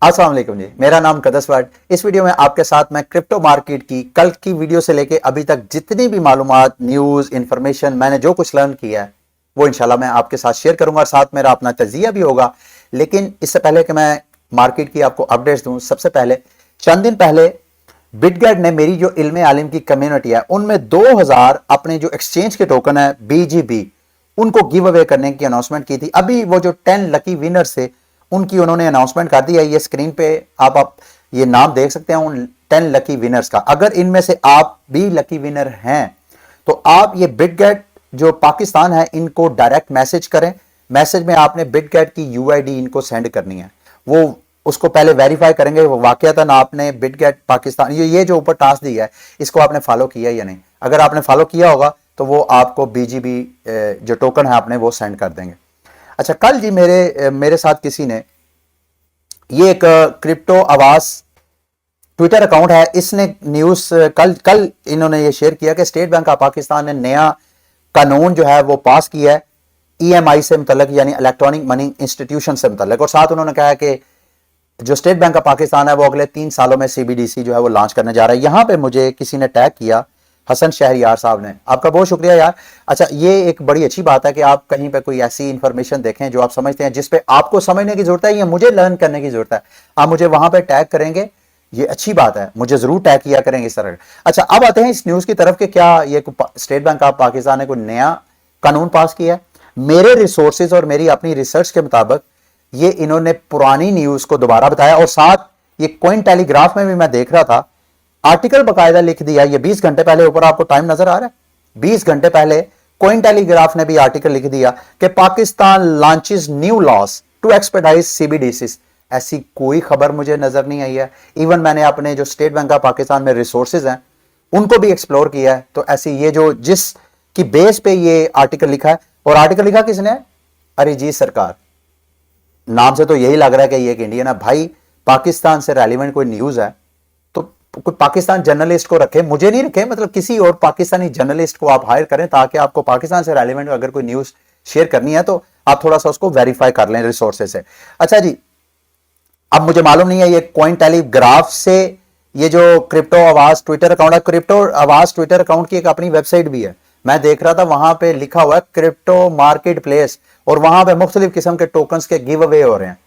अस्सलाम वालेकुम जी, मेरा नाम कदसवाड। इस वीडियो में आपके साथ मैं क्रिप्टो मार्केट की कल की वीडियो से लेके अभी तक जितनी भी मालूमात, न्यूज़, इंफॉर्मेशन मैंने जो कुछ लर्न किया है वो इंशाल्लाह मैं आपके साथ शेयर करूंगा और साथ मेरा अपना तजिया भी होगा। लेकिन इससे पहले कि मैं मार्केट की आपको अपडेट्स दूं, सबसे पहले चंद दिन पहले बिटगेट ने मेरी जो इल्म आलिम की कम्युनिटी है उनमें 2000 अपने जो एक्सचेंज के टोकन है BGB उनको गिव अवे करने की अनाउंसमेंट की थी। अभी वो जो 10 लकी विनर्स थे उनकी उन्होंने अनाउंसमेंट कर दी है। ये स्क्रीन पे आप ये नाम देख सकते हैं उन 10 लकी विनर्स का। अगर इनमें से आप भी लकी विनर हैं तो आप ये बिटगेट जो पाकिस्तान है इनको डायरेक्ट मैसेज करें। मैसेज में आपने बिटगेट की UID इनको सेंड करनी है। वो उसको पहले वेरीफाई करेंगे वो वाकयातन आपने बिटगेट पाकिस्तान ये जो ऊपर टास्क दिया है इसको आपने फॉलो किया या नहीं। अगर आपने फॉलो किया होगा तो वो आपको BGB जो टोकन है आपने वो सेंड कर देंगे। अच्छा, कल जी मेरे साथ किसी ने ये एक क्रिप्टो आवाज ट्विटर अकाउंट है, इसने न्यूज कल इन्होंने ये शेयर किया कि स्टेट बैंक ऑफ पाकिस्तान ने नया कानून जो है वो पास किया है EMI से मुतल्लिक, यानी इलेक्ट्रॉनिक मनी इंस्टीट्यूशन से मुतल्लिक। और साथ उन्होंने कहा कि जो स्टेट बैंक ऑफ पाकिस्तान है वो अगले 3 सालों में CBDC जो है वो लॉन्च करने जा रहा है। यहां पे मुझे किसी ने टैग किया, हसन शहरियार साहब ने, आपका बहुत शुक्रिया यार। अच्छा, ये एक बड़ी अच्छी बात है कि आप कहीं पे कोई ऐसी इंफॉर्मेशन देखें जो आप समझते हैं, जिस पे आपको समझने की जरूरत है या मुझे लर्न करने की जरूरत है, आप मुझे वहां पे टैग करेंगे, ये अच्छी बात है, मुझे जरूर टैग किया करेंगे इस तरह। अच्छा, अब आते हैं इस न्यूज की तरफ कि क्या ये स्टेट बैंक ऑफ पाकिस्तान ने कोई नया कानून पास किया है। मेरे रिसोर्सेज और मेरी अपनी रिसर्च के मुताबिक ये इन्होंने पुरानी न्यूज को दोबारा बताया। और साथ ये कॉइन टेलीग्राफ में भी मैं देख रहा था, आर्टिकल बकायदा लिख दिया। ये 20 घंटे पहले, ऊपर आपको टाइम नजर आ रहा है, 20 घंटे पहले कॉइन टेलीग्राफ ने भी आर्टिकल लिख दिया कि Pakistan launches new laws to expedite CBDCs। ऐसी कोई खबर मुझे नजर नहीं आई है। इवन मैंने अपने जो स्टेट बैंक ऑफ पाकिस्तान में रिसोर्सेज हैं उनको भी एक्सप्लोर किया है। तो ऐसी ये जो जिस की बेस पे ये आर्टिकल लिखा है, और आर्टिकल लिखा किसने है? अरिजीत सरकार। नाम से तो यही लग रहा है कि ये एक इंडियन है। भाई, पाकिस्तान से रेलिवेंट कोई न्यूज है तो कोई पाकिस्तान जर्नलिस्ट को रखे, मुझे नहीं रखे, मतलब किसी और पाकिस्तानी जर्नलिस्ट को आप हायर करें ताकि आपको पाकिस्तान से रेलिवेंट अगर कोई न्यूज शेयर करनी है तो आप थोड़ा सा उसको वेरीफाई कर लें रिसोर्सेज से। अच्छा जी, अब मुझे मालूम नहीं है ये कॉइन टेलीग्राफ से ये जो क्रिप्टो आवाज ट्विटर अकाउंट है, क्रिप्टो आवाज ट्विटर अकाउंट की एक अपनी वेबसाइट भी है। मैं देख रहा था वहां पे लिखा हुआ है क्रिप्टो मार्केट प्लेस, और वहां पे मुख्तलिफ किस्म के टोकन्स के गिव अवे हो रहे हैं।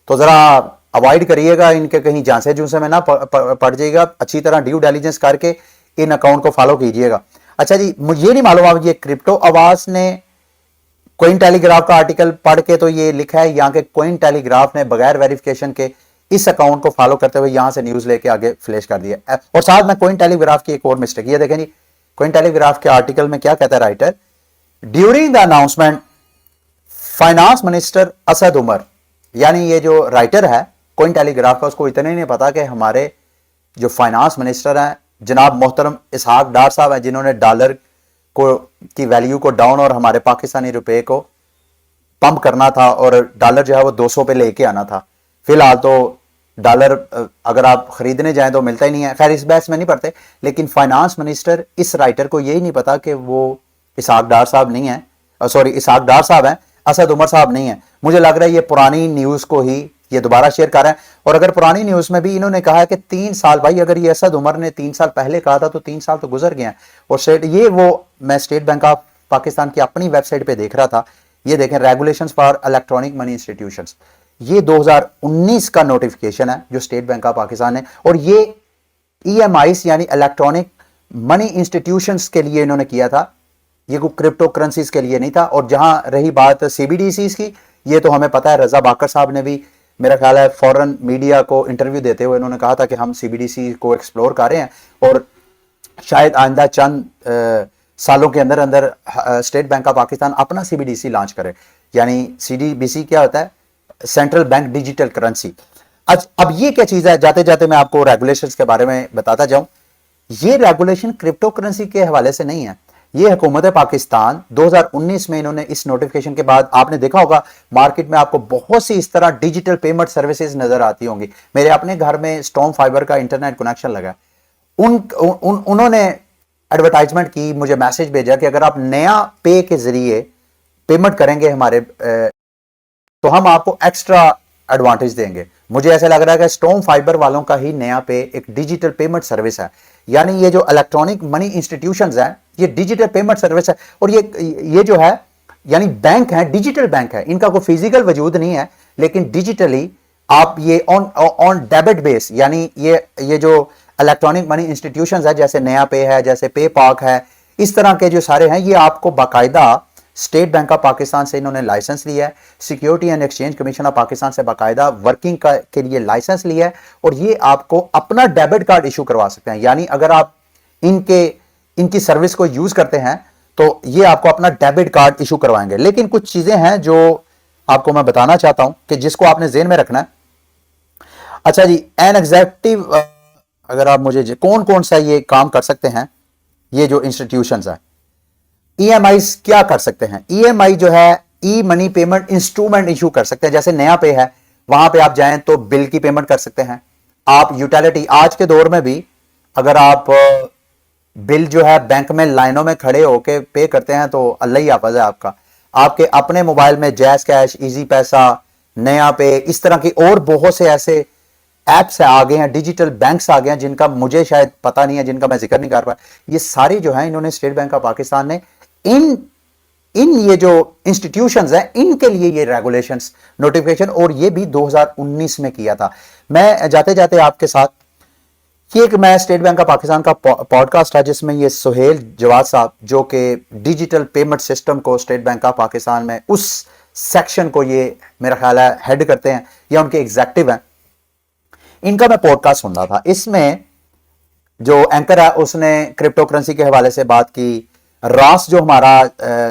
तो जरा अवॉइड करिएगा इनके, कहीं झांसे झूंसे में ना पड़ जाइएगा। अच्छी तरह ड्यू डिलीजेंस करके इन अकाउंट को फॉलो कीजिएगा। अच्छा जी, मुझे नहीं मालूम अब ये क्रिप्टो आवाज ने कॉइन टेलीग्राफ का आर्टिकल पढ़ के तो ये लिखा है यहाँ के कॉइन टेलीग्राफ ने बगैर वेरिफिकेशन के इस अकाउंट को फॉलो करते हुए यहां से न्यूज लेके आगे फ्लैश कर दिया। और साथ में कॉइन टेलीग्राफ की एक और मिस्टेक, ये देखें जी, कॉइन टेलीग्राफ के आर्टिकल में क्या कहता है writer, during the announcement finance minister Asad Umar, यानी ये जो राइटर है कॉइन टेलीग्राफ का, उसको इतना ही नहीं पता कि हमारे जो फाइनेंस मिनिस्टर हैं जनाब मोहतरम इसहाक डार साहब हैं, जिन्होंने डॉलर को की वैल्यू को डाउन और हमारे पाकिस्तानी रुपए को पंप करना था और डॉलर जो है वो 200 पे लेके आना था। फिलहाल तो डॉलर अगर आप खरीदने जाएं तो मिलता ही नहीं है। खैर, इस बहस में नहीं पड़ते, लेकिन फाइनेंस मिनिस्टर इस राइटर को यही नहीं पता कि वो इसहाक डार साहब नहीं है, सॉरी इसहाक डार साहब हैं, असद उमर साहब नहीं है। मुझे लग रहा है ये पुरानी न्यूज को ही ये दोबारा शेयर कर रहे हैं। और अगर पुरानी न्यूज में भी इन्होंने कहा है कि 3 साल, भाई अगर ये असद उमर ने 3 साल पहले कहा था तो 3 साल तो गुजर गए हैं। और ये वो मैं स्टेट बैंक ऑफ पाकिस्तान की अपनी वेबसाइट पे देख रहा था, ये देखें, regulations for electronic money institutions, ये 2019 का नोटिफिकेशन है जो स्टेट बैंक ऑफ पाकिस्तान ने, और ये EMIs यानी इलेक्ट्रॉनिक मनी इंस्टीट्यूशंस के लिए इन्होंने किया था, ये कोई क्रिप्टो करेंसीज के लिए नहीं था। और जहां रही बात CBDCs की, ये तो हमें पता है, रजा बाकर साहब ने भी मेरा ख्याल है फॉरेन मीडिया को इंटरव्यू देते हुए इन्होंने कहा था कि हम CBDC को एक्सप्लोर कर रहे हैं और शायद आइंदा चंद सालों के अंदर अंदर स्टेट बैंक ऑफ पाकिस्तान अपना CBDC लॉन्च करे। यानी CBDC क्या होता है? Central bank digital currency. अब ये क्या चीज है, जाते जाते मैं आपको रेगुलेशंस के बारे में बताता जाऊं। ये रेगुलेशन क्रिप्टो करेंसी के हवाले से नहीं है, ये हुकूमत पाकिस्तान 2019 में इन्होंने इस नोटिफिकेशन के बाद, आपने देखा होगा मार्केट में आपको बहुत सी इस तरह डिजिटल पेमेंट सर्विसेज नजर आती होंगी। मेरे अपने घर में स्टॉर्म फाइबर का इंटरनेट कनेक्शन लगा, उन्होंने एडवर्टाइजमेंट की, मुझे मैसेज भेजा कि अगर आप नया पे के जरिए पेमेंट करेंगे हमारे तो हम आपको एक्स्ट्रा एडवांटेज देंगे। मुझे ऐसा लग रहा है कि स्टोम फाइबर वालों का ही नया पे एक डिजिटल पेमेंट सर्विस है। यानी ये जो इलेक्ट्रॉनिक मनी इंस्टीट्यूशंस हैं, ये डिजिटल पेमेंट सर्विस है। और ये जो है यानी बैंक है, डिजिटल बैंक है, इनका कोई फिजिकल वजूद नहीं है, लेकिन डिजिटली आप ये ऑन डेबिट बेस, यानी ये जो इलेक्ट्रॉनिक मनी इंस्टीट्यूशंस है, जैसे नया पे है, जैसे पे पाक है, इस तरह के जो सारे हैं, ये आपको बाकायदा स्टेट बैंक ऑफ पाकिस्तान से इन्होंने लाइसेंस लिया है, security and exchange commission of Pakistan से बाकायदा वर्किंग के लिए लाइसेंस लिया है, और ये आपको अपना डेबिट कार्ड इशू करवा सकते हैं। यानी अगर आप इनकी सर्विस को यूज करते हैं तो ये आपको अपना डेबिट कार्ड इशू करवाएंगे। लेकिन कुछ चीजें हैं जो आपको मैं बताना चाहता हूं कि जिसको आपने ज़हन में रखना है। अच्छा जी, एन एग्जेक्टिव, अगर आप मुझे कौन कौन सा ये काम कर सकते हैं, ये जो इंस्टीट्यूशंस है, ईएमआई क्या कर सकते हैं? ईएमआई जो है ई मनी पेमेंट इंस्ट्रूमेंट इशू कर सकते हैं। जैसे नया पे है, वहां पे आप जाएं तो बिल की पेमेंट कर सकते हैं। आप यूटिलिटी, आज के दौर में भी अगर आप बिल जो है बैंक में लाइनों में खड़े होके पे करते हैं तो अल्लाह ही हाफिज है आपका। आपके अपने मोबाइल में जैज कैश, इजी पैसा, नया पे, इस तरह की और बहुत से ऐसे ऐप्स आ गए हैं, डिजिटल बैंक्स आ गए हैं जिनका मुझे शायद पता नहीं है, जिनका मैं जिक्र नहीं कर पाया। ये सारी जो है इन्होंने स्टेट बैंक ऑफ पाकिस्तान ने इन ये जो इंस्टीट्यूशंस हैं इनके लिए ये रेगुलेशंस नोटिफिकेशन, और ये भी 2019 में किया था। मैं जाते जाते आपके साथ, ये एक मैं स्टेट बैंक ऑफ पाकिस्तान का पॉडकास्ट है जिसमें ये सुहेल जवाद साहब, जो कि डिजिटल पेमेंट सिस्टम को स्टेट बैंक ऑफ पाकिस्तान में उस सेक्शन को ये मेरा ख्याल है हेड करते हैं या उनके एग्जेक्टिव हैं, इनका मैं पॉडकास्ट सुन रहा था। इसमें जो एंकर है उसने क्रिप्टो करेंसी के हवाले से बात की। रास जो हमारा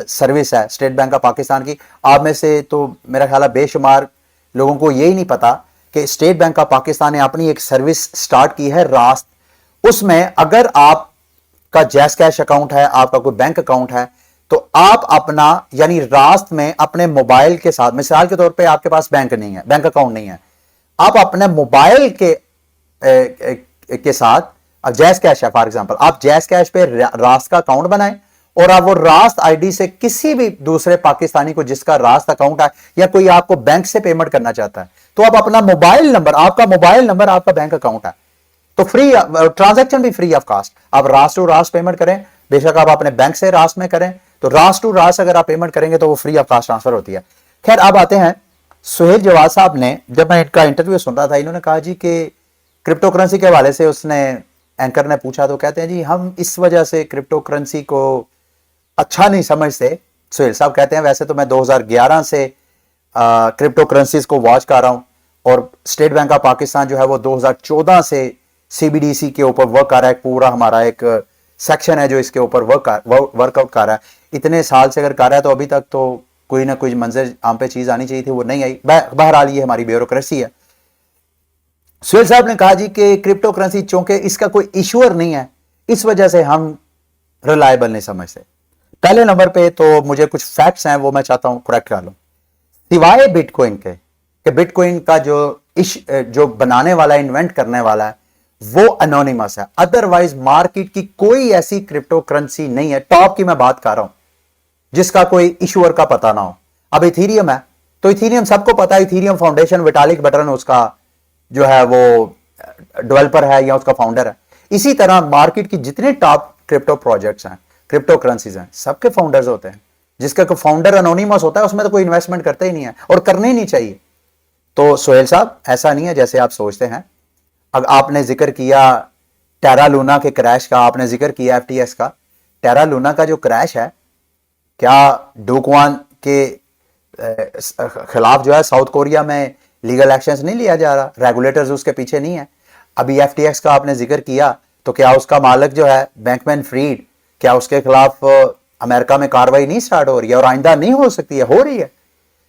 सर्विस है स्टेट बैंक ऑफ पाकिस्तान की, आप में से तो मेरा ख्याल है बेशुमार लोगों को यही नहीं पता कि स्टेट बैंक ऑफ पाकिस्तान ने अपनी एक सर्विस स्टार्ट की है, रास। उसमें अगर आपका जैस कैश अकाउंट है, आपका कोई बैंक अकाउंट है, तो आप अपना यानी रास्त में अपने मोबाइल के साथ, मिसाल के तौर पे आपके पास बैंक नहीं है, बैंक अकाउंट नहीं है, आप अपने मोबाइल के साथ जैस कैश है फॉर एग्जांपल, आप जैस कैश पे रास्त का अकाउंट बनाएं और आप वो रास्त आईडी से किसी भी दूसरे पाकिस्तानी को जिसका रास्त अकाउंट है या कोई आपको बैंक से पेमेंट करना चाहता है, तो आप अपना मोबाइल नंबर, आपका मोबाइल नंबर आपका बैंक अकाउंट है, तो फ्री ट्रांजैक्शन भी फ्री ऑफ कास्ट, आप रास्त टू रास्त पेमेंट करें। बेशक आप अपने बैंक से रास्त में करें, तो रास्त टू रास्त अगर आप पेमेंट करेंगे तो वो फ्री ऑफ कास्ट ट्रांसफर होती है। खैर, अब आते हैं सुहेल जवाद साहब ने, जब मैं इनका इंटरव्यू सुन रहा था, इन्होंने कहा जी कि क्रिप्टो करेंसी के हवाले से उसने एंकर ने पूछा, तो कहते हैं जी हम इस वजह से क्रिप्टो करेंसी को अच्छा नहीं समझते। सुहेल साहब कहते हैं वैसे तो मैं 2011 से क्रिप्टो करेंसीज को वॉच कर रहा हूं, और स्टेट बैंक ऑफ पाकिस्तान जो है वो 2014 से सीबीडीसी के ऊपर वर्क कर रहा है। पूरा हमारा एक सेक्शन है जो इसके ऊपर वर्कआउट कर रहा है। इतने साल से अगर कर रहा है तो अभी तक तो कोई ना कोई मंजर आम पे चीज आनी चाहिए थी, वो नहीं आई। बहरहाल ये हमारी ब्यूरोक्रेसी है। सुहेल साहब ने कहा जी कि क्रिप्टो करेंसी चूंकि इसका कोई इशूअर नहीं है, इस वजह से हम रिलायबल नहीं समझते। पहले नंबर पे तो मुझे कुछ फैक्ट्स हैं वो मैं चाहता हूं करेक्ट कर लूं। सिवाय बिटकॉइन के, कि बिटकॉइन का जो बनाने वाला, इन्वेंट करने वाला है, वो अनोनिमस है। अदरवाइज मार्केट की कोई ऐसी क्रिप्टो करेंसी नहीं है, टॉप की मैं बात कर रहा हूं, जिसका कोई इशूअर का पता ना हो। अब इथीरियम है तो इथीरियम सबको पता है, इथीरियम फाउंडेशन, विटालिक बटरन उसका जो है वो डेवलपर है या उसका फाउंडर है। इसी तरह मार्केट की जितने टॉप क्रिप्टो प्रोजेक्ट्स हैं, क्रिप्टो करेंसीज हैं, सबके फाउंडर्स होते हैं। जिसका कोई फाउंडर अनोनिमस होता है उसमें तो कोई इन्वेस्टमेंट करता ही नहीं है, और करनी नहीं चाहिए। तो सुहेल साहब, ऐसा नहीं है जैसे आप सोचते हैं। अब आपने जिक्र किया टेरा लूना के क्रैश का, आपने जिक्र किया एफटीएक्स का। टेरा लूना का जो क्रैश है, क्या डोकवान के खिलाफ जो है साउथ कोरिया में लीगल एक्शंस नहीं लिया जा रहा? रेगुलेटर्स उसके पीछे नहीं है। अभी एफटीएक्स का आपने जिक्र किया, तो क्या उसका मालिक जो है बैंकमैन फ्रीड, क्या उसके खिलाफ अमेरिका में कार्रवाई नहीं स्टार्ट हो रही है और आइंदा नहीं हो सकती है? हो रही है।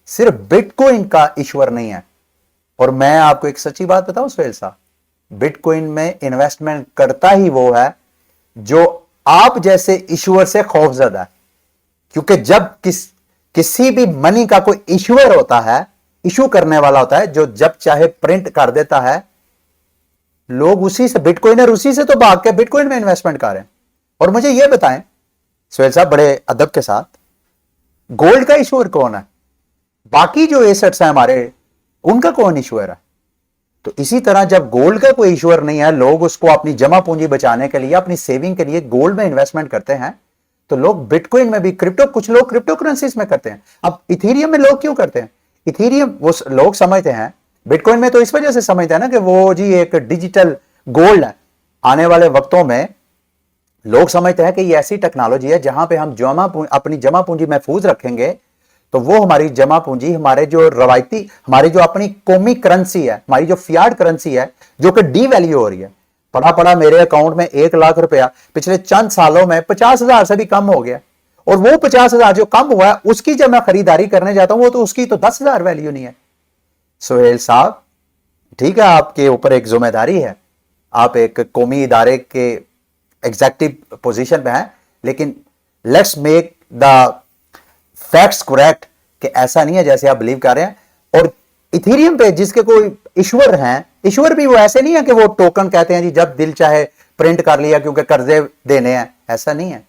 सिर्फ बिटकॉइन का इश्यूअर नहीं है। और मैं आपको एक सच्ची बात बताऊं सुहेल साहब, बिटकॉइन में इन्वेस्टमेंट करता ही वो है जो आप जैसे इश्यूअर से खौफजदा है। क्योंकि जब किसी भी मनी का कोई इश्यूअर होता है, इशू करने वाला होता है, जो जब चाहे प्रिंट कर देता है, लोग उसी से, बिटकॉइनर उसी से तो भाग के बिटकॉइन में इन्वेस्टमेंट कर रहे हैं। और मुझे यह बताएं सुहेल साहब बड़े अदब के साथ, गोल्ड का इश्यूअर कौन है? बाकी जो एसेट्स हैं हमारे, उनका कौन इश्यूअर है? तो इसी तरह जब गोल्ड का कोई इश्यूर नहीं है, लोग उसको अपनी जमा पूंजी बचाने के लिए, अपनी सेविंग के लिए गोल्ड में इन्वेस्टमेंट करते हैं, तो लोग बिटकॉइन में भी, कुछ लोग क्रिप्टो करेंसीज में करते हैं। अब इथेरियम में लोग क्यों करते हैं? इथेरियम वो लोग समझते हैं, बिटकॉइन में तो इस वजह से समझते हैं ना कि वो जी एक डिजिटल गोल्ड है। आने वाले वक्तों में लोग समझते हैं कि ये ऐसी टेक्नोलॉजी है जहां पे हम अपनी जमा पूंजी महफूज रखेंगे, तो वो हमारी जमा पूंजी, हमारे जो रवायती, हमारी जो अपनी कौमी करेंसी है, हमारी जो फियाट करेंसी है, जो कि डी वैल्यू हो रही है। पड़ा पड़ा मेरे अकाउंट में 1 लाख रुपया पिछले चंद सालों में 50,000 से भी कम हो गया, और वो 50,000 जो कम हुआ है उसकी जब मैं खरीदारी करने जाता हूं, वो तो उसकी तो 10,000 वैल्यू नहीं है। सोहेल साहब, ठीक है, आपके ऊपर एक जिम्मेदारी है, आप एक कौमी इदारे के एग्जेक्टिव पोजीशन पे हैं, लेकिन let's make the facts correct कि ऐसा नहीं है जैसे आप बिलीव कर रहे हैं। और इथेरियम पे जिसके कोई इश्यूर हैं, इश्यूर भी वो ऐसे नहीं है कि वो टोकन कहते हैं जी जब दिल चाहे प्रिंट कर लिया क्योंकि कर्जे देने हैं, ऐसा नहीं है।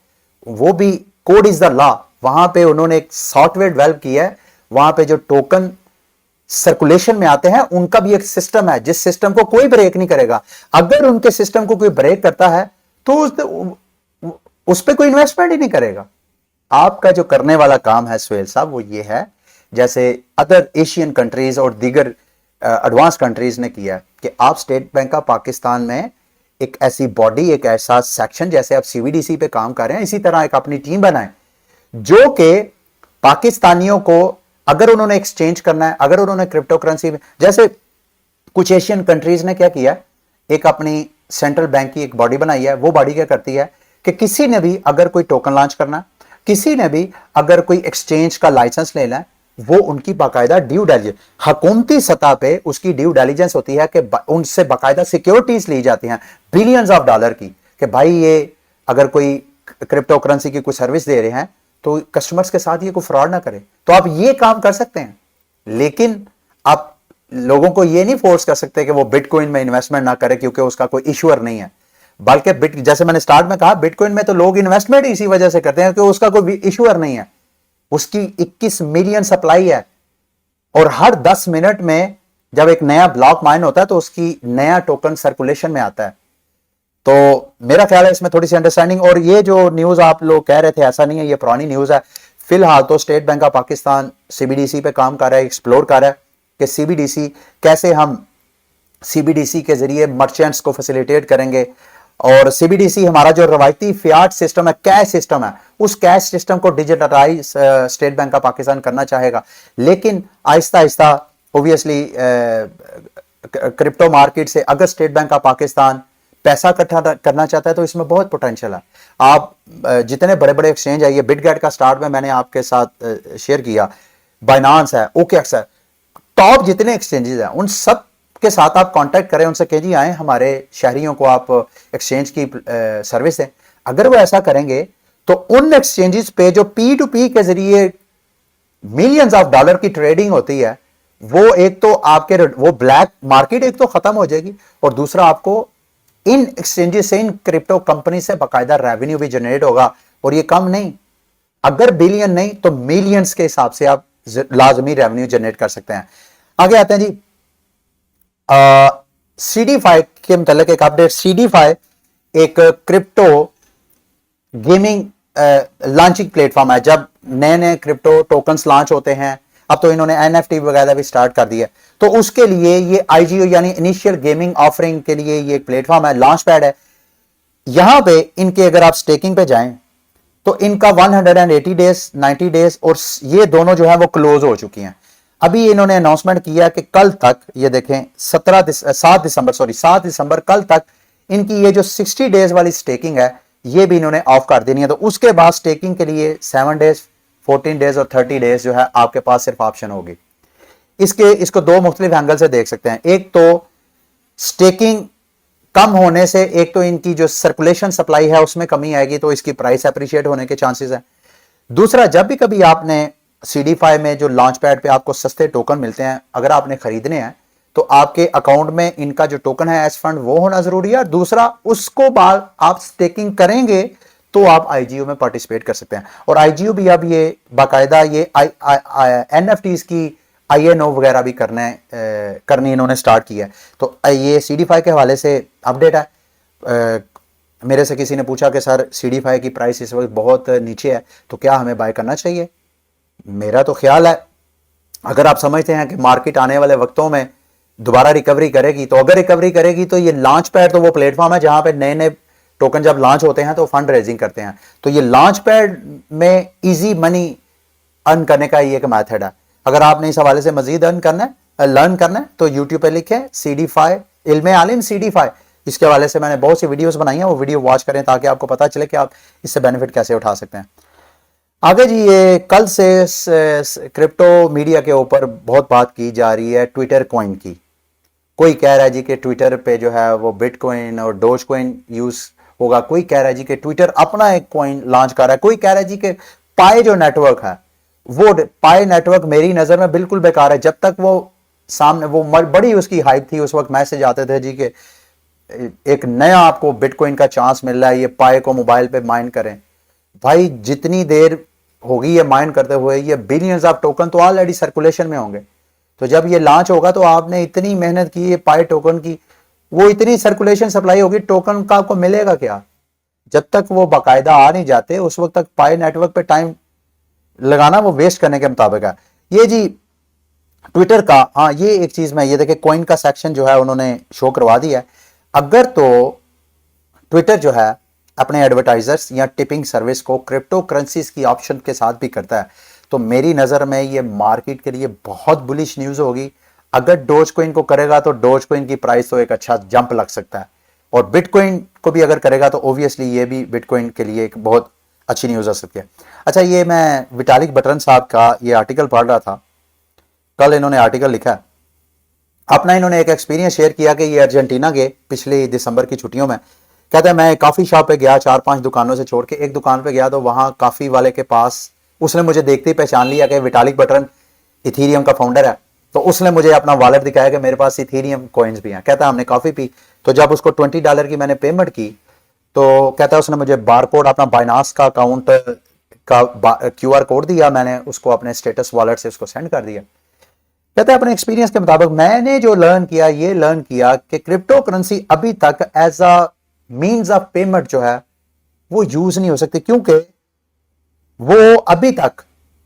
वो भी कोड इज द लॉ, वहां पे उन्होंने एक सॉफ्टवेयर डेवलप किया है, वहां पे जो टोकन सर्कुलेशन में आते हैं उनका भी एक सिस्टम है, जिस सिस्टम को कोई ब्रेक नहीं करेगा। अगर उनके सिस्टम को कोई ब्रेक करता है तो उस पर कोई इन्वेस्टमेंट ही नहीं करेगा। आपका जो करने वाला काम है सोहेल साहब, वो ये है, जैसे अदर एशियन कंट्रीज और दीगर एडवांस कंट्रीज ने किया, कि आप स्टेट बैंक ऑफ पाकिस्तान में एक ऐसी बॉडी, एक ऐसा सेक्शन, जैसे आप सीबीडीसी पे काम कर रहे हैं, इसी तरह एक अपनी टीम बनाएं जो कि पाकिस्तानियों को, अगर उन्होंने एक्सचेंज करना है, अगर उन्होंने क्रिप्टो करेंसी में, जैसे कुछ एशियन कंट्रीज ने क्या किया, एक अपनी सेंट्रल बैंक की एक बॉडी बनाई है। वो बॉडी क्या करती है कि किसी ने भी अगर कोई टोकन लॉन्च करना, किसी ने भी अगर कोई एक्सचेंज का लाइसेंस लेना है, वो उनकी बाकायदा ड्यू डिलिजेंस, हुकूमती सतह पे उसकी ड्यू डिलिजेंस होती है कि उनसे बाकायदा सिक्योरिटीज ली जाती हैं बिलियंस ऑफ डॉलर की, कि भाई ये अगर कोई क्रिप्टो करेंसी की कोई सर्विस दे रहे हैं तो कस्टमर्स के साथ ये कोई फ्रॉड ना करे। तो आप ये काम कर सकते हैं, लेकिन आप लोगों को ये नहीं फोर्स कर सकते कि वो बिटकॉइन में इन्वेस्टमेंट ना करे क्योंकि उसका कोई इश्यूर नहीं है। बल्कि जैसे मैंने स्टार्ट में कहा, बिटकॉइन में तो लोग इन्वेस्टमेंट इसी वजह से करते हैं कि उसका कोई इश्यूर नहीं है। उसकी 21 मिलियन सप्लाई है, और हर 10 मिनट में जब एक नया ब्लॉक माइन होता है तो उसकी नया टोकन सर्कुलेशन में आता है। तो मेरा ख्याल है इसमें थोड़ी सी अंडरस्टैंडिंग। और ये जो न्यूज आप लोग कह रहे थे, ऐसा नहीं है, ये पुरानी न्यूज है। फिलहाल तो state Bank of Pakistan CBDC पे काम कर रहा है, एक्सप्लोर कर रहा है कि सीबीडीसी कैसे, हम सीबीडीसी के जरिए मर्चेंट्स को फैसिलिटेट करेंगे। और सीबीडीसी हमारा जो रवायती फियाट सिस्टम है, कैश सिस्टम है, उस कैश सिस्टम को digitalise State Bank of Pakistan करना चाहेगा। लेकिन Aahista Aahista obviously crypto market से अगर स्टेट बैंक ऑफ पाकिस्तान पैसा इकट्ठा करना चाहता है तो इसमें बहुत पोटेंशियल है। आप जितने बड़े बड़े एक्सचेंज है, ये बिटगेट का स्टार्ट में मैंने आपके साथ शेयर किया, बाइनांस है, ओकेएक्स है, टॉप जितने एक्सचेंजेस हैं उन सब के साथ आप कांटेक्ट करें, उनसे कहिए आए हमारे शहरियों को आप एक्सचेंज की सर्विस दें। अगर वो ऐसा करेंगे तो उन एक्सचेंजेस पे जो P2P के जरिए मिलियंस ऑफ डॉलर की ट्रेडिंग होती है, वो एक तो आपके वो ब्लैक मार्केट एक तो खत्म हो जाएगी, और दूसरा आपको इन एक्सचेंजेस से, इन क्रिप्टो कंपनी से बाकायदा रेवेन्यू भी जनरेट होगा। और ये कम नहीं, अगर बिलियन नहीं तो मिलियंस के हिसाब से आप लाजमी रेवेन्यू जनरेट कर सकते हैं। आगे आते हैं जी, CD5 के मतलब एक अपडेट। CD5 एक क्रिप्टो गेमिंग लॉन्चिंग प्लेटफॉर्म है। जब नए नए क्रिप्टो टोकन्स लॉन्च होते हैं, अब तो इन्होंने NFT वगैरह भी स्टार्ट कर दिया, तो उसके लिए ये IGO यानी इनिशियल गेमिंग ऑफरिंग के लिए ये एक प्लेटफॉर्म है, लॉन्च पैड है। यहां पे इनके अगर आप स्टेकिंग पे जाएं तो इनका 180 डेज, 90 डेज, और ये दोनों जो है वो क्लोज हो चुकी हैं। अभी इन्होंने अनाउंसमेंट किया कि कल तक, ये देखें 7 दिसंबर कल तक इनकी ये जो 60 डेज वाली स्टेकिंग है ये भी इन्होंने ऑफ कर देनी है। तो उसके बाद स्टेकिंग के लिए 7 डेज, 14 डेज और 30 डेज जो है आपके पास सिर्फ ऑप्शन होगी। इसको दो मुख्तलिफ एंगल से देख सकते हैं। एक तो स्टेकिंग कम होने से, एक तो इनकी जो सर्कुलेशन सप्लाई है उसमें कमी आएगी, तो इसकी प्राइस अप्रिशिएट होने के चांसेस है। दूसरा, जब भी कभी आपने CD5 में जो लॉन्च पैड पे आपको सस्ते टोकन मिलते हैं, अगर आपने खरीदने हैं तो आपके अकाउंट में इनका जो टोकन है एस फंड वो होना जरूरी है। और दूसरा, उसको बाद आप स्टेकिंग करेंगे तो आप IGO में पार्टिसिपेट कर सकते हैं। और IGO भी अब ये बाकायदा ये NFTs की INO वगैरह भी करनी इन्होंने स्टार्ट किया है। तो ये CD5 के हवाले से अपडेट है। मेरे से किसी ने पूछा कि सर CD5 की प्राइस इस वक्त बहुत नीचे है, तो क्या हमें बाय करना चाहिए? मेरा तो ख्याल है, अगर आप समझते हैं कि मार्केट आने वाले वक्तों में दोबारा रिकवरी करेगी, तो अगर रिकवरी करेगी तो ये लॉन्च पैड तो वो प्लेटफॉर्म है जहां पे नए नए टोकन जब लॉन्च होते हैं तो फंड रेजिंग करते हैं। तो ये लॉन्च पैड में इजी मनी अर्न करने का ये एक मेथड है। अगर आपने इस हवाले से मजीद अर्न करना है, लर्न करना है, तो यूट्यूब पे लिखे CD5 इल्मे आलिम CD5, इसके हवाले से मैंने बहुत सी वीडियोस बनाई हैं, वो वीडियो वॉच करें ताकि आपको पता चले कि आप इससे बेनिफिट कैसे उठा सकते हैं। आगे जी, ये कल से क्रिप्टो मीडिया के ऊपर बहुत बात की जा रही है ट्विटर कॉइन की। कोई कह रहा है जी कि ट्विटर पे जो है वो बिटकॉइन और डोज कॉइन यूज होगा, कोई कह रहा है जी कि ट्विटर अपना एक कॉइन लॉन्च कर रहा है, कोई कह रहा है जी कि पाई जो नेटवर्क है वो पाई नेटवर्क मेरी नजर में बिल्कुल बेकार है। जब तक वो सामने वो बड़ी उसकी हाइप थी, उस वक्त मैसेज आते थे जी कि एक नया आपको बिटकॉइन का चांस मिल रहा है, ये पाई को मोबाइल पे माइन करें। भाई जितनी देर होगी ये माइन करते हुए, ये बिलियंस ऑफ टोकन तो ऑलरेडी सर्कुलेशन में होंगे। तो जब ये लॉन्च होगा तो आपने इतनी मेहनत की है पाई टोकन की, वो इतनी सर्कुलेशन सप्लाई होगी, टोकन का आपको मिलेगा क्या? जब तक वो बाकायदा आ नहीं जाते उस वक्त तक पाई नेटवर्क पे टाइम लगाना वो वेस्ट करने के मुताबिक है। ये जी ट्विटर का, हाँ ये एक चीज में ये देखे कॉइन का सेक्शन जो है उन्होंने शो करवा दिया है। अगर तो ट्विटर जो है अपने एडवर्टाइजर्स या टिपिंग सर्विस को क्रिप्टो करेंसीज की ऑप्शन के साथ भी करता है, तो मेरी नज़र में ये मार्केट के लिए बहुत बुलिश न्यूज़ होगी। अगर डोज कोइन को करेगा तो डोज कोइन की प्राइस तो एक अच्छा जंप लग सकता है, और बिटकॉइन को भी अगर करेगा तो ओबियसली ये भी बिटकॉइन के लिए एक बहुत अच्छी न्यूज़ हो सकती है। अच्छा, ये मैं विटालिक बटरन साहब का ये आर्टिकल पढ़ रहा था, कल इन्होंने आर्टिकल लिखा है अपना, इन्होंने एक एक्सपीरियंस शेयर किया कि ये अर्जेंटीना गए पिछले दिसंबर की छुट्टियों में। कहता है मैं कॉफ़ी शॉप पे गया, 4-5 दुकानों से छोड़ के एक दुकान पे गया, तो वहाँ कॉफ़ी वाले के पास उसने मुझे देखते ही पहचान लिया कि विटालिक बटरन इथीरियम का फाउंडर है। तो उसने मुझे अपना वॉलेट दिखाया कि मेरे पास इथीरियम कॉइन्स भी हैं। कहता है हमने कॉफ़ी पी, तो जब उसको $20 की मैंने पेमेंट की, तो कहता है उसने मुझे बारकोड अपना बाइनास का अकाउंट का QR कोड दिया, मैंने उसको अपने स्टेटस वॉलेट से उसको सेंड कर दिया। कहते हैं अपने एक्सपीरियंस के मुताबिक मैंने जो लर्न किया कि क्रिप्टो करेंसी अभी तक as a means of payment जो है वो यूज नहीं हो सकती, क्योंकि वो अभी तक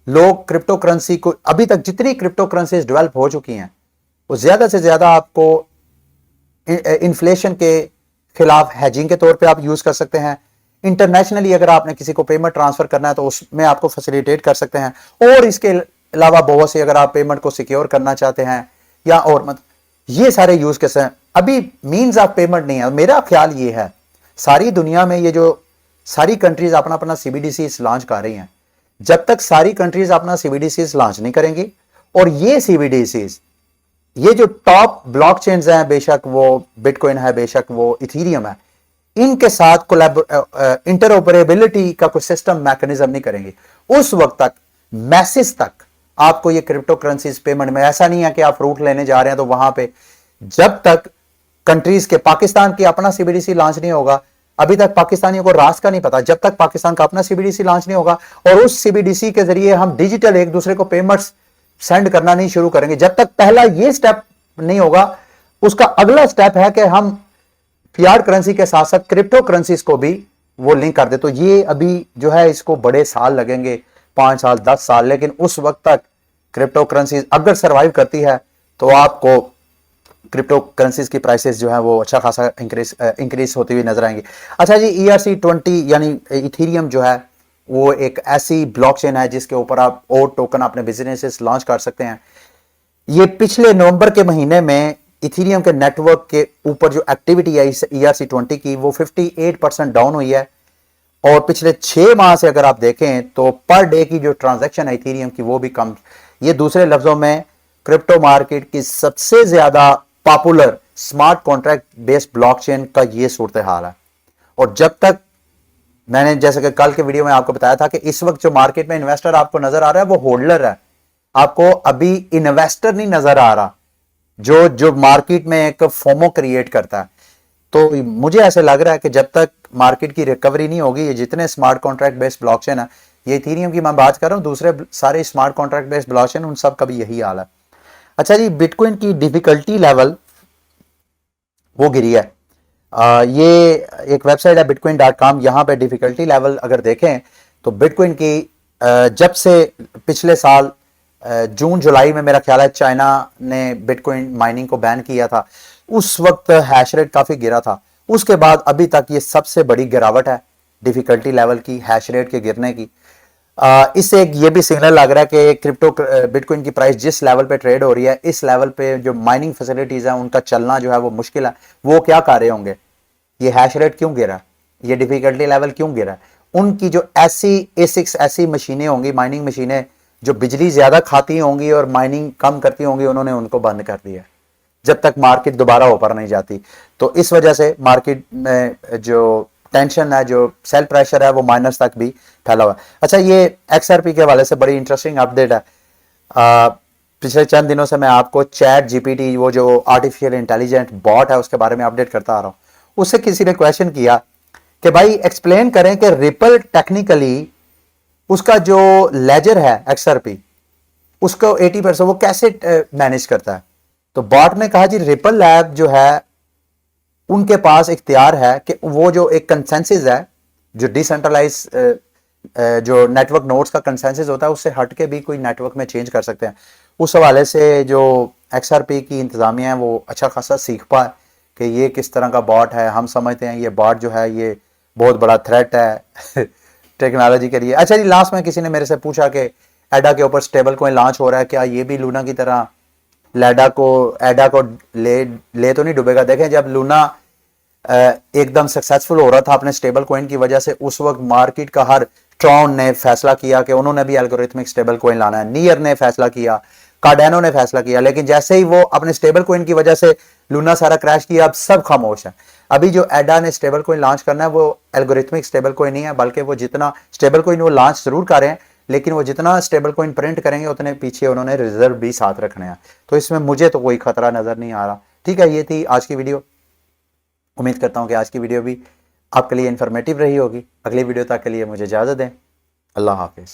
लोग क्रिप्टो करेंसी को, अभी तक जितनी क्रिप्टो करेंसीज डेवलप हो चुकी हैं वो ज्यादा से ज्यादा आपको इन्फ्लेशन के खिलाफ हेजिंग के तौर पे आप यूज कर सकते हैं। इंटरनेशनली अगर आपने किसी को पेमेंट ट्रांसफर करना है तो उसमें आपको फैसिलिटेट कर सकते हैं, और इसके अलावा बहुत से अगर आप पेमेंट को सिक्योर करना चाहते हैं या और मत, ये सारे यूज केस हैं। अभी मीन्स ऑफ पेमेंट नहीं है। मेरा ख्याल ये है सारी दुनिया में ये जो सारी कंट्रीज अपना अपना CBDC लॉन्च कर रही हैं, जब तक सारी कंट्रीज अपना CBDC लॉन्च नहीं करेंगी, और ये CBDC ये जो टॉप ब्लॉकचेन्स हैं, बेशक वो बिटकॉइन है, बेशक वो इथीरियम है, इनके साथ इंटरऑपरेबिलिटी का कोई सिस्टम मैकेनिज्म नहीं करेंगे, उस वक्त तक मैसेज तक आपको ये क्रिप्टो करेंसीज पेमेंट में, ऐसा नहीं है कि आप फ्रूट लेने जा रहे हैं तो वहां पे जब तक कंट्रीज के, पाकिस्तान की अपना CBDC लॉन्च नहीं होगा, अभी तक पाकिस्तानियों को रास का नहीं पता, जब तक पाकिस्तान का अपना CBDC लॉन्च नहीं होगा और उस CBDC के जरिए हम डिजिटल एक दूसरे को पेमेंट्स सेंड करना नहीं शुरू करेंगे, जब तक पहला ये स्टेप नहीं होगा, उसका अगला स्टेप है कि हम फियाट करेंसी के साथ साथ क्रिप्टो करेंसीज को भी वो लिंक कर दे। तो ये अभी जो है इसको बड़े साल लगेंगे, 5 साल 10 साल, लेकिन उस वक्त तक क्रिप्टो करेंसीज अगर सर्वाइव करती है तो आपको क्रिप्टो करेंसीज की प्राइसेस जो है वो अच्छा खासा इंक्रीज होती हुई नजर आएंगी। अच्छा जी, ERC-20 यानी इथीरियम जो है वो एक ऐसी ब्लॉकचेन है जिसके ऊपर आप और टोकन अपने बिजनेसेस लॉन्च कर सकते हैं। ये पिछले नवंबर के महीने में इथीरियम के नेटवर्क के ऊपर जो एक्टिविटी है ERC-20 की, वो 58% डाउन हुई है, और पिछले 6 माह से अगर आप देखें तो पर डे की जो ट्रांजैक्शन है इथीरियम की वो भी कम। ये दूसरे लफ्जों में क्रिप्टो मार्केट की सबसे ज्यादा popular smart contract based blockchain का ये सूरत हाल है। और जब तक मैंने जैसे कि कल के वीडियो में आपको बताया था कि इस वक्त जो मार्केट में इन्वेस्टर आपको नजर आ रहा है वो होल्डर है, आपको अभी इन्वेस्टर नहीं नजर आ रहा जो जो मार्केट में एक फोमो क्रिएट करता है। तो मुझे ऐसे लग रहा है कि जब तक मार्केट की रिकवरी नहीं होगी, ये जितने स्मार्ट कॉन्ट्रैक्ट बेस्ड ब्लॉकचेन है, ये इथीरियम की मैं बात कर रहा हूं, दूसरे सारे स्मार्ट कॉन्ट्रैक्ट बेस्ड ब्लॉकचेन उन सब का भी यही हाल है। अच्छा जी, बिटकॉइन की डिफिकल्टी लेवल वो गिरी है। ये एक वेबसाइट है bitcoin.com। यहाँ पे डिफिकल्टी लेवल अगर देखें तो बिटकॉइन की जब से पिछले साल जून जुलाई में मेरा ख्याल है चाइना ने बिटकॉइन माइनिंग को बैन किया था, उस वक्त हैश रेट काफी गिरा था। उसके बाद अभी तक ये सबसे बड़ी गिरावट है डिफिकल्टी लेवल की, हैश रेट के गिरने की। इससे एक ये भी सिग्नल लग रहा है कि क्रिप्टो बिटकॉइन की प्राइस जिस लेवल पे ट्रेड हो रही है, इस लेवल पे जो माइनिंग फैसिलिटीज है उनका चलना जो है वो मुश्किल है। वो क्या कर रहे होंगे, ये हैश रेट क्यों गिरा, ये डिफिकल्टी लेवल क्यों गिरा। उनकी जो ऐसी A6 ऐसी मशीनें होंगी, माइनिंग मशीनें जो बिजली ज्यादा खाती होंगी और माइनिंग कम करती होंगी, उन्होंने उनको बंद कर दिया जब तक मार्केट दोबारा ऊपर नहीं जाती। तो इस वजह से मार्केट में जो टेंशन है, जो सेल प्रेशर है, वो माइनस तक भी फैला हुआ है। अच्छा, ये XRP के हवाले से बड़ी इंटरेस्टिंग अपडेट है। पिछले चंद दिनों से मैं आपको चैट GPT, वो जो आर्टिफिशियल इंटेलिजेंट बॉट है, उसके बारे में अपडेट करता आ रहा हूं। उससे किसी ने क्वेश्चन किया कि भाई एक्सप्लेन करें कि रिपल टेक्निकली उसका जो लेजर है XRP, उसको 80% वो कैसे मैनेज करता है। तो बॉट ने कहा जी, रिपल लैब जो है उनके पास इख्तियार है कि वो जो एक कंसेंसस है, जो डिसेंट्रलाइज जो नेटवर्क नोड्स का कंसेंसस होता है, उससे हट के भी कोई नेटवर्क में चेंज कर सकते हैं। उस हवाले से जो XRP की इंतजामिया है वो अच्छा खासा सीख पाए कि ये किस तरह का बॉट है। हम समझते हैं ये बॉट जो है ये बहुत बड़ा थ्रेट है टेक्नोलॉजी के लिए। अच्छा जी, लास्ट में किसी ने मेरे से पूछा कि एडा के ऊपर स्टेबल कोइन लॉन्च हो रहा है, क्या ये भी लूना की तरह एडा को ले तो नहीं डूबेगा। देखें, जब लूना एकदम सक्सेसफुल हो रहा था अपने स्टेबल कॉइन की वजह से, उस वक्त मार्केट का हर ट्रॉन ने फैसला किया कि उन्होंने भी एल्गोरिथमिक स्टेबल कॉइन लाना है, नियर ने फैसला किया, कार्डेनो ने फैसला किया। लेकिन जैसे ही वो अपने स्टेबल कॉइन की वजह से लूना सारा क्रैश किया, अब सब खामोश है। अभी जो एडा ने स्टेबल कॉइन लॉन्च करना है वो एल्गोरिथमिक स्टेबल कॉइन नहीं है, बल्कि वो जितना स्टेबल कॉइन वो लॉन्च जरूर कर रहे हैं, लेकिन वो जितना स्टेबल कॉइन प्रिंट करेंगे उतने पीछे उन्होंने रिजर्व भी साथ रखने हैं। तो इसमें मुझे तो कोई खतरा नजर नहीं आ रहा। ठीक है, ये थी आज की वीडियो। उम्मीद करता हूं कि आज की वीडियो भी आपके लिए इंफॉर्मेटिव रही होगी। अगली वीडियो तक के लिए मुझे इजाज़त दें। अल्लाह हाफिज़।